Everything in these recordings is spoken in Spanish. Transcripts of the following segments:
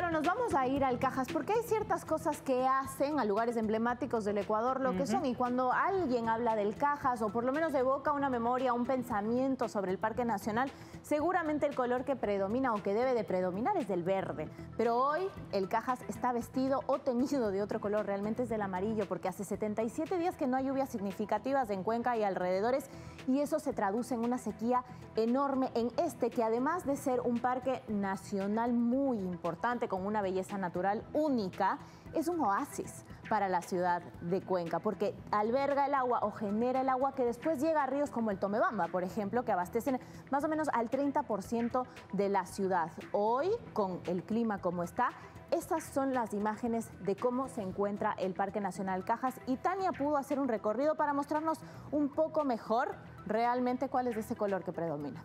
Caro, nos vamos a ir al Cajas porque hay ciertas cosas que hacen a lugares emblemáticos del Ecuador lo que son. Y cuando alguien habla del Cajas o por lo menos evoca una memoria, un pensamiento sobre el Parque Nacional, seguramente el color que predomina o que debe de predominar es del verde. Pero hoy el Cajas está vestido o teñido de otro color, realmente es del amarillo, porque hace 77 días que no hay lluvias significativas en Cuenca y alrededores, y eso se traduce en una sequía enorme en este, que además de ser un parque nacional muy importante, con una belleza natural única, es un oasis para la ciudad de Cuenca, porque alberga el agua o genera el agua que después llega a ríos como el Tomebamba, por ejemplo, que abastecen más o menos al 30% de la ciudad. Hoy, con el clima como está, estas son las imágenes de cómo se encuentra el Parque Nacional Cajas, y Tania pudo hacer un recorrido para mostrarnos un poco mejor realmente cuál es ese color que predomina.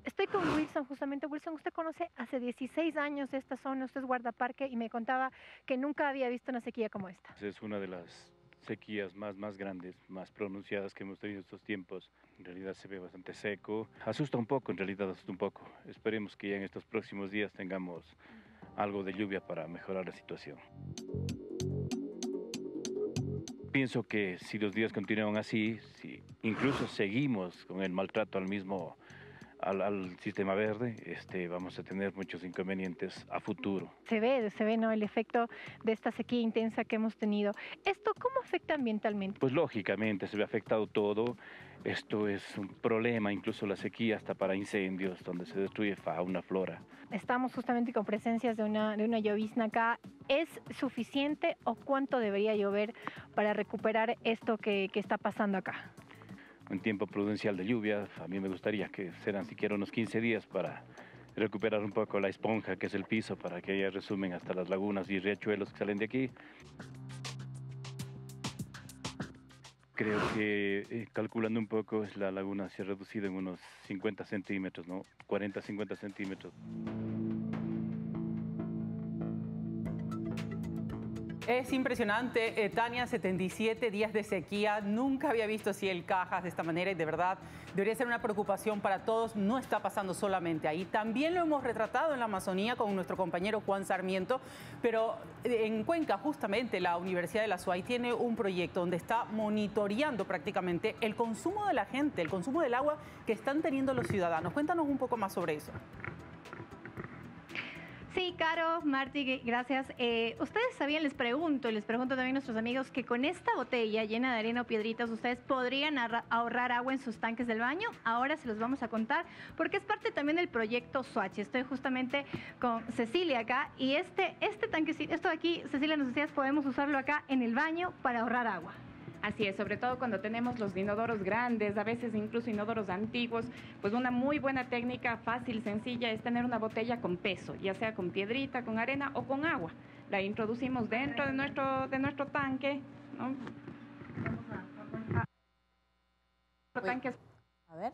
Estoy con Wilson, justamente. Wilson, usted conoce hace 16 años esta zona, usted es guardaparque y me contaba que nunca había visto una sequía como esta. Es una de las sequías más grandes, más pronunciadas que hemos tenido estos tiempos. En realidad se ve bastante seco. Asusta un poco, en realidad asusta un poco. Esperemos que ya en estos próximos días tengamos algo de lluvia para mejorar la situación. Pienso que si los días continúan así, si incluso seguimos con el maltrato al sistema verde, vamos a tener muchos inconvenientes a futuro. Se ve, ¿no?, el efecto de esta sequía intensa que hemos tenido. ¿Esto cómo afecta ambientalmente? Pues lógicamente se ve afectado todo. Esto es un problema, incluso la sequía, hasta para incendios, donde se destruye fauna, flora. Estamos justamente con presencias de una llovizna acá. ¿Es suficiente o cuánto debería llover para recuperar esto que está pasando acá? Un tiempo prudencial de lluvia, a mí me gustaría que serán siquiera unos 15 días para recuperar un poco la esponja que es el piso, para que haya resumen hasta las lagunas y riachuelos que salen de aquí. Creo que calculando un poco, la laguna se ha reducido en unos 50 centímetros, ¿no? 40, 50 centímetros. Es impresionante, Tania, 77 días de sequía. Nunca había visto así el Cajas de esta manera y de verdad debería ser una preocupación para todos. No está pasando solamente ahí. También lo hemos retratado en la Amazonía con nuestro compañero Juan Sarmiento, pero en Cuenca justamente la Universidad de la SUAY tiene un proyecto donde está monitoreando prácticamente el consumo de la gente, el consumo del agua que están teniendo los ciudadanos. Cuéntanos un poco más sobre eso. Sí, Caro, Marti, gracias. Ustedes sabían, les pregunto también a nuestros amigos, que con esta botella llena de arena o piedritas ustedes podrían ahorrar agua en sus tanques del baño. Ahora se los vamos a contar porque es parte también del proyecto Swatch. Estoy justamente con Cecilia acá y este tanquecito, esto de aquí, Cecilia, nos decías, podemos usarlo acá en el baño para ahorrar agua. Así es, sobre todo cuando tenemos los inodoros grandes, a veces incluso inodoros antiguos, pues una muy buena técnica, fácil, sencilla, es tener una botella con peso, ya sea con piedrita, con arena o con agua. La introducimos dentro de nuestro tanque, ¿no? A ver.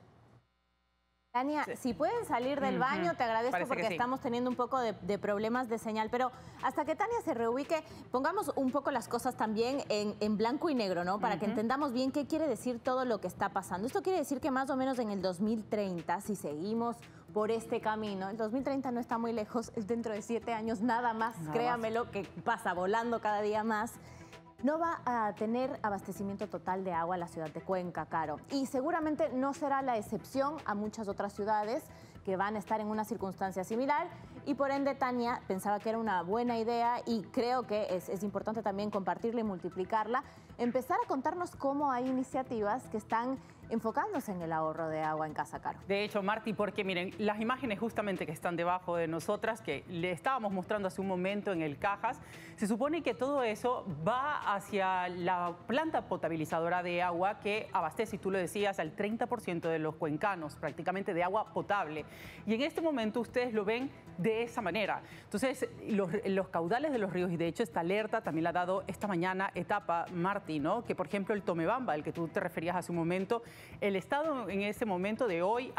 Tania, sí, si pueden salir del baño, te agradezco. Parece porque estamos teniendo un poco de problemas de señal. Pero hasta que Tania se reubique, pongamos un poco las cosas también en blanco y negro, ¿no? Para que entendamos bien qué quiere decir todo lo que está pasando. Esto quiere decir que más o menos en el 2030, si seguimos por este camino, el 2030 no está muy lejos, es dentro de 7 años nada más, créamelo, que pasa volando cada día más. No va a tener abastecimiento total de agua la ciudad de Cuenca, Caro. Y seguramente no será la excepción a muchas otras ciudades que van a estar en una circunstancia similar. Y por ende, Tania pensaba que era una buena idea, y creo que es importante también compartirla y multiplicarla. Empezar a contarnos cómo hay iniciativas que están enfocándose en el ahorro de agua en casa, Caro. De hecho, Marti, porque miren, las imágenes justamente que están debajo de nosotras, que le estábamos mostrando hace un momento en el Cajas, se supone que todo eso va hacia la planta potabilizadora de agua que abastece, y tú lo decías, al 30% de los cuencanos, prácticamente, de agua potable. Y en este momento ustedes lo ven de esa manera. Entonces, los caudales de los ríos, y de hecho esta alerta también la ha dado esta mañana Etapa, Marti, ¿no? Que por ejemplo el Tomebamba, al que tú te referías hace un momento, El estado en ese momento de hoy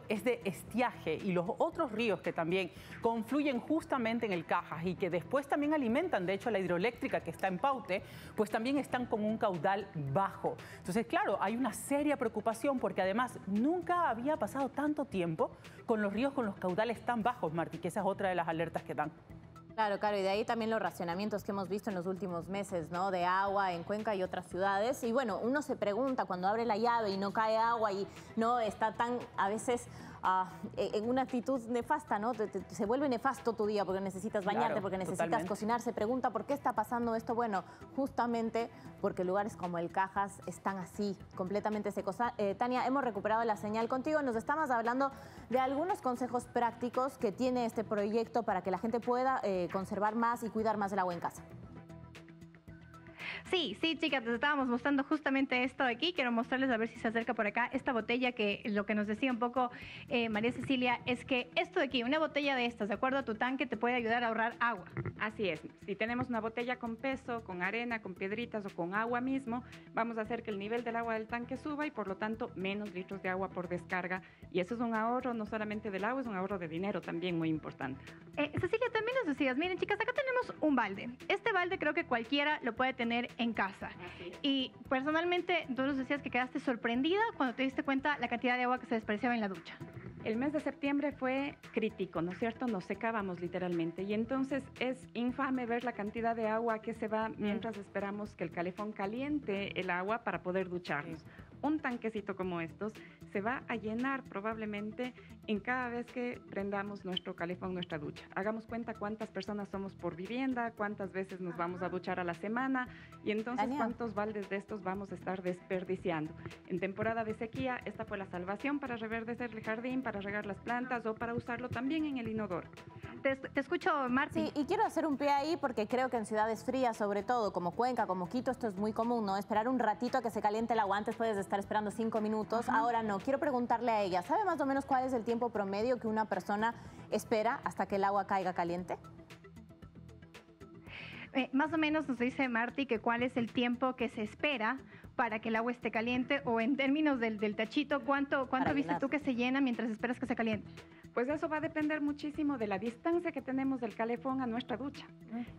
es de estiaje, y los otros ríos que también confluyen justamente en el Cajas y que después también alimentan, de hecho, la hidroeléctrica que está en Paute, pues también están con un caudal bajo. Entonces, claro, hay una seria preocupación porque además nunca había pasado tanto tiempo con los ríos con los caudales tan bajos, Martí, que esa es otra de las alertas que dan. Claro, y de ahí también los racionamientos que hemos visto en los últimos meses, ¿no? De agua en Cuenca y otras ciudades. Y bueno, uno se pregunta cuando abre la llave y no cae agua y no está tan, a veces, en una actitud nefasta, ¿no? Se vuelve nefasto tu día porque necesitas bañarte, claro, porque necesitas totalmente cocinar. Se pregunta por qué está pasando esto. Bueno, justamente porque lugares como el Cajas están así, completamente secos. Tania, hemos recuperado la señal contigo. Nos estamos hablando de algunos consejos prácticos que tiene este proyecto para que la gente pueda conservar más y cuidar más el agua en casa. Sí, chicas, les estábamos mostrando justamente esto de aquí. Quiero mostrarles a ver si se acerca por acá esta botella, que lo que nos decía un poco María Cecilia es que esto de aquí, una botella de estas, de acuerdo a tu tanque, te puede ayudar a ahorrar agua. Así es. Si tenemos una botella con peso, con arena, con piedritas o con agua mismo, vamos a hacer que el nivel del agua del tanque suba y por lo tanto menos litros de agua por descarga. Y eso es un ahorro no solamente del agua, es un ahorro de dinero también muy importante. Cecilia, también nos decías, miren chicas, acá tenemos un balde. Este balde creo que cualquiera lo puede tener en casa. Y personalmente tú nos decías que quedaste sorprendida cuando te diste cuenta la cantidad de agua que se desperdiciaba en la ducha. El mes de septiembre fue crítico, ¿no es cierto? Nos secábamos literalmente y entonces es infame ver la cantidad de agua que se va mientras esperamos que el calefón caliente el agua para poder ducharnos. Un tanquecito como estos se va a llenar probablemente en cada vez que prendamos nuestro calefón, nuestra ducha. Hagamos cuenta cuántas personas somos por vivienda, cuántas veces nos vamos a duchar a la semana y entonces cuántos baldes de estos vamos a estar desperdiciando. En temporada de sequía, esta fue la salvación para reverdecer el jardín, para regar las plantas o para usarlo también en el inodoro. Te escucho, Marti. Sí, y quiero hacer un pie ahí porque creo que en ciudades frías, sobre todo como Cuenca, como Quito, esto es muy común, ¿no? Esperar un ratito a que se caliente el agua. Antes puedes estar esperando 5 minutos, ahora no. Quiero preguntarle a ella, ¿sabe más o menos cuál es el tiempo promedio que una persona espera hasta que el agua caiga caliente? Más o menos nos dice Marti que cuál es el tiempo que se espera para que el agua esté caliente, o en términos del tachito, ¿cuánto viste tú que se llena mientras esperas que se caliente? Pues eso va a depender muchísimo de la distancia que tenemos del calefón a nuestra ducha.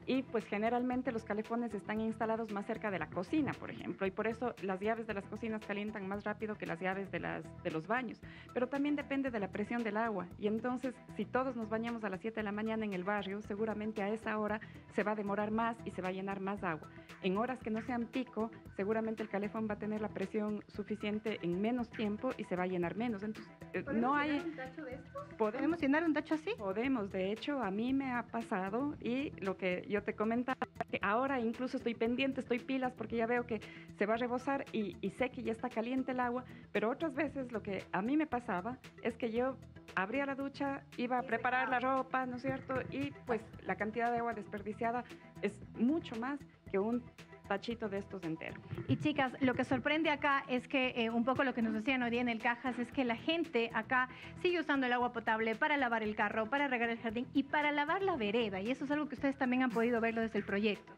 Y pues generalmente los calefones están instalados más cerca de la cocina, por ejemplo, y por eso las llaves de las cocinas calientan más rápido que las llaves de los baños. Pero también depende de la presión del agua. Y entonces, si todos nos bañamos a las 7 de la mañana en el barrio, seguramente a esa hora se va a demorar más y se va a llenar más agua. En horas que no sean pico, seguramente el calefón va a tener la presión suficiente en menos tiempo y se va a llenar menos. Entonces, no hay... ¿Podemos llenar un tacho de estos? ¿Podemos llenar un tacho así? Podemos, de hecho, a mí me ha pasado y lo que yo te comentaba, que ahora incluso estoy pendiente, estoy pilas porque ya veo que se va a rebosar y sé que ya está caliente el agua, pero otras veces lo que a mí me pasaba es que yo abría la ducha, iba a preparar la ropa, ¿no es cierto? Y pues la cantidad de agua desperdiciada es mucho más que un tachito de estos enteros. Y chicas, lo que sorprende acá es que un poco lo que nos decían hoy día en el Cajas es que la gente acá sigue usando el agua potable para lavar el carro, para regar el jardín y para lavar la vereda, y eso es algo que ustedes también han podido verlo desde el proyecto.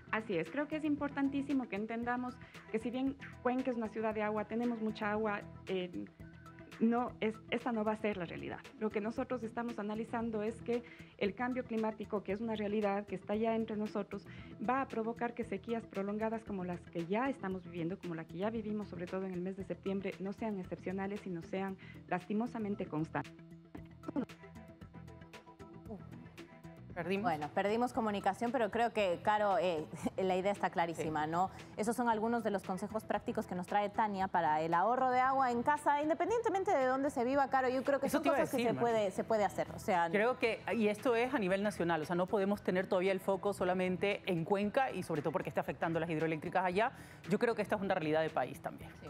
Así es, creo que es importantísimo que entendamos que si bien Cuenca es una ciudad de agua, tenemos mucha agua, esta no va a ser la realidad. Lo que nosotros estamos analizando es que el cambio climático, que es una realidad que está ya entre nosotros, va a provocar que sequías prolongadas como las que ya estamos viviendo, como la que ya vivimos, sobre todo en el mes de septiembre, no sean excepcionales, sino sean lastimosamente constantes. Bueno, perdimos comunicación, pero creo que, Caro, la idea está clarísima, ¿no? Esos son algunos de los consejos prácticos que nos trae Tania para el ahorro de agua en casa, independientemente de dónde se viva, Caro. Yo creo que son cosas que se puede hacer. O sea, creo que, y esto es a nivel nacional, o sea, no podemos tener todavía el foco solamente en Cuenca y sobre todo porque está afectando las hidroeléctricas allá. Yo creo que esta es una realidad de país también. Sí.